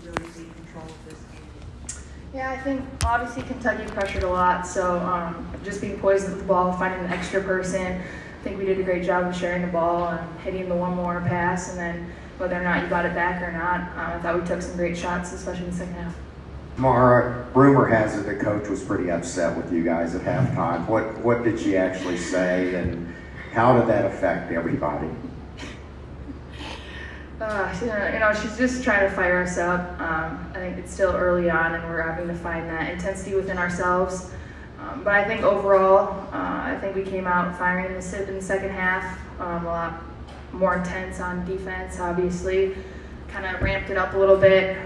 to really take control of this game? Yeah, I think obviously Kentucky pressured a lot, so just being poised with the ball, finding an extra person. I think we did a great job of sharing the ball and hitting the one more pass, and then whether or not you got it back or not, I thought we took some great shots, especially in the second half. Mara, rumor has it the coach was pretty upset with you guys at halftime. What did she actually say, and how did that affect everybody? She's just trying to fire us up. I think it's still early on, and we're having to find that intensity within ourselves. But I think overall, I think we came out firing in the second half, a lot more intense on defense, obviously. Kind of ramped it up a little bit.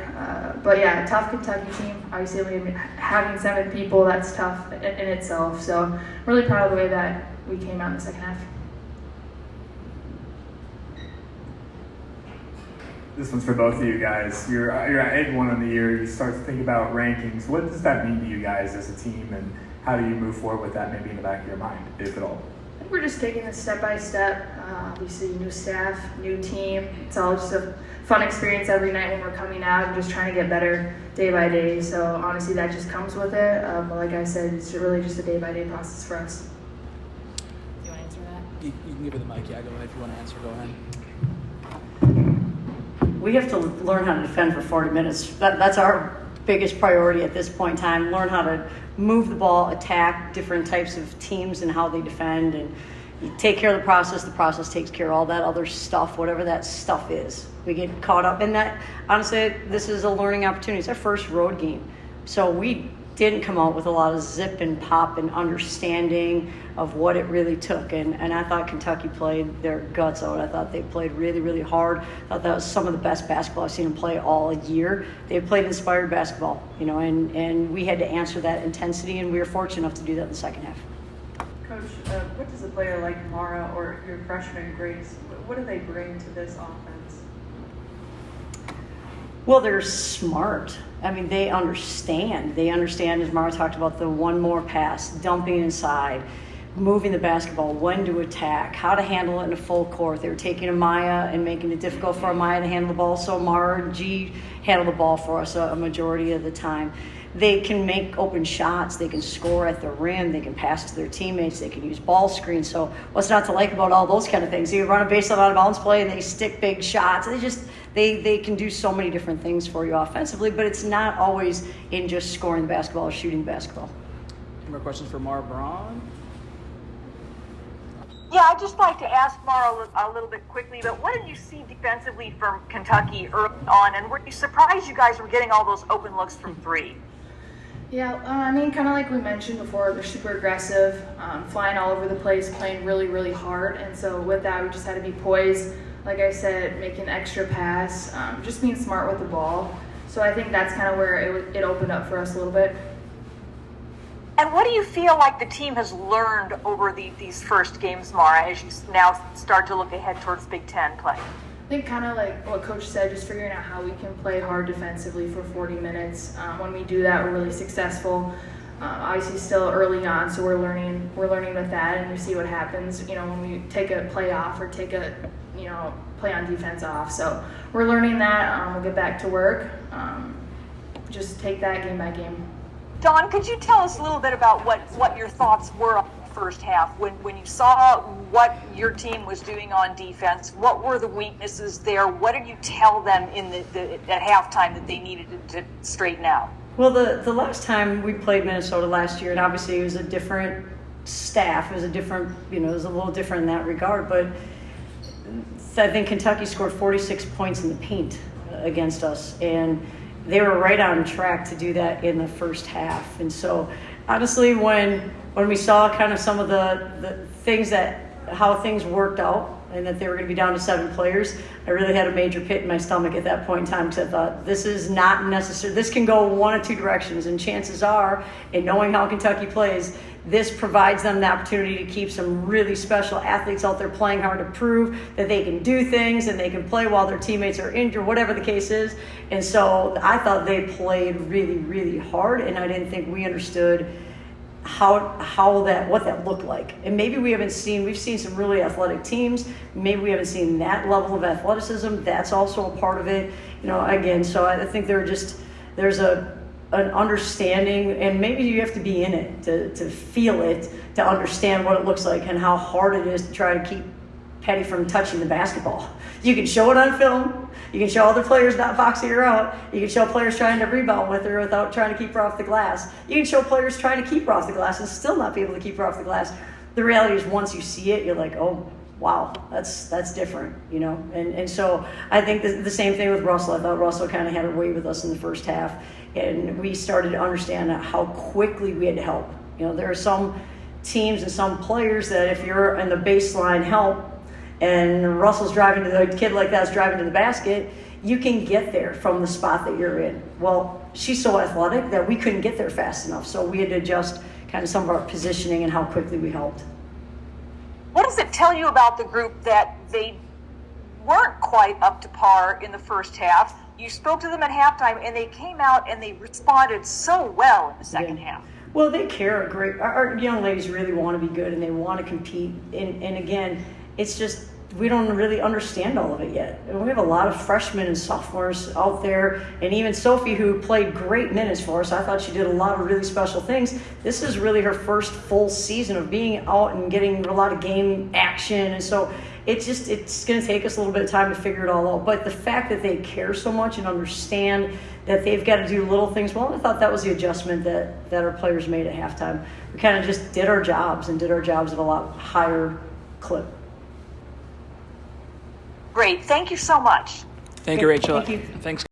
But yeah, tough Kentucky team. Obviously, only having 7 people, that's tough in itself. So I'm really proud of the way that we came out in the second half. This one's for both of you guys. You're at 8-1 on the year. You start to think about rankings. What does that mean to you guys as a team, and how do you move forward with that maybe in the back of your mind, if at all? I think we're just taking this step by step. Obviously, new staff, new team. It's all just a fun experience every night when we're coming out and just trying to get better day by day. So honestly, that just comes with it. But like I said, it's really just a day by day process for us. Do you want to answer that? You can give her the mic. Yeah, go ahead. If you want to answer, go ahead. We have to learn how to defend for 40 minutes. That's our biggest priority at this point in time. Learn how to move the ball, attack different types of teams and how they defend, and you take care of the process takes care of all that other stuff, whatever that stuff is. We get caught up in that. Honestly, this is a learning opportunity. It's our first road game. So we didn't come out with a lot of zip and pop and understanding of what it really took. And I thought Kentucky played their guts out. I thought they played really, really hard. I thought that was some of the best basketball I've seen them play all year. They played inspired basketball, and we had to answer that intensity, and we were fortunate enough to do that in the second half. Coach, what does a player like Mara or your freshman Grace, what do they bring to this offense? Well, they're smart. I mean, they understand. They understand, as Mara talked about, the one more pass, dumping inside, moving the basketball, when to attack, how to handle it in a full court. They were taking Amaya and making it difficult for Amaya to handle the ball, so Mara and G handle the ball for us a majority of the time. They can make open shots. They can score at the rim. They can pass to their teammates. They can use ball screens. So what's not to like about all those kind of things? You run a baseline out of bounds play and they stick big shots. They can do so many different things for you offensively, but it's not always in just scoring the basketball or shooting the basketball. Any more questions for Mara Braun? Yeah, I'd just like to ask Mara a little bit quickly, but what did you see defensively from Kentucky early on, and were you surprised you guys were getting all those open looks from 3? Yeah, kind of like we mentioned before, they're super aggressive, flying all over the place, playing really, really hard. And so with that, we just had to be poised. Like I said, making an extra pass, just being smart with the ball. So I think that's kind of where it opened up for us a little bit. And what do you feel like the team has learned over these first games, Mara, as you now start to look ahead towards Big Ten play? I think kind of like what Coach said, just figuring out how we can play hard defensively for 40 minutes. When we do that, we're really successful. Obviously, still early on, so we're learning with that, and we see what happens. When we take a play off or take a play on defense off. So we're learning that. We'll get back to work. Just take that game by game. Dawn, could you tell us a little bit about what your thoughts were on the first half when you saw what your team was doing on defense? What were the weaknesses there? What did you tell them at halftime that they needed to straighten out? Well, the last time we played Minnesota last year, and obviously it was a different staff. It was it was a little different in that regard. But I think Kentucky scored 46 points in the paint against us, and they were right on track to do that in the first half. And so, honestly, when we saw kind of some of the things how things worked out, and that they were going to be down to 7 players, I really had a major pit in my stomach at that point in time, because I thought, this is not necessary. This can go one of 2 directions, and chances are, in knowing how Kentucky plays, this provides them the opportunity to keep some really special athletes out there playing hard to prove that they can do things and they can play while their teammates are injured, whatever the case is. And so I thought they played really, really hard, and I didn't think we understood what that looked like. And maybe we've seen some really athletic teams. Maybe we haven't seen that level of athleticism. That's also a part of it. Again, so I think there's an understanding, and maybe you have to be in it to feel it, to understand what it looks like and how hard it is to try to keep Petty from touching the basketball. You can show it on film. You can show other players not boxing her out. You can show players trying to rebound with her without trying to keep her off the glass. You can show players trying to keep her off the glass and still not be able to keep her off the glass. The reality is, once you see it, you're like, oh, wow, that's different, And so I think the same thing with Russell. I thought Russell kind of had her way with us in the first half, and we started to understand how quickly we had to help. There are some teams and some players that if you're in the baseline help, and Russell's the kid like that's driving to the basket, you can get there from the spot that you're in. Well, she's so athletic that we couldn't get there fast enough, so we had to adjust kind of some of our positioning and how quickly we helped. What does it tell you about the group that they weren't quite up to par in the first half? You spoke to them at halftime, and they came out and they responded so well in the second half. Well, they care great. Our young ladies really want to be good, and they want to compete. And again, it's just we don't really understand all of it yet. And we have a lot of freshmen and sophomores out there, and even Sophie, who played great minutes for us. I thought she did a lot of really special things. This is really her first full season of being out and getting a lot of game action, and so it's going to take us a little bit of time to figure it all out. But the fact that they care so much and understand that they've got to do little things well, I thought that was the adjustment that our players made at halftime. We kind of just did our jobs at a lot higher clip. Great. Thank you so much. Thank you, Rachel. Thank you. Thanks.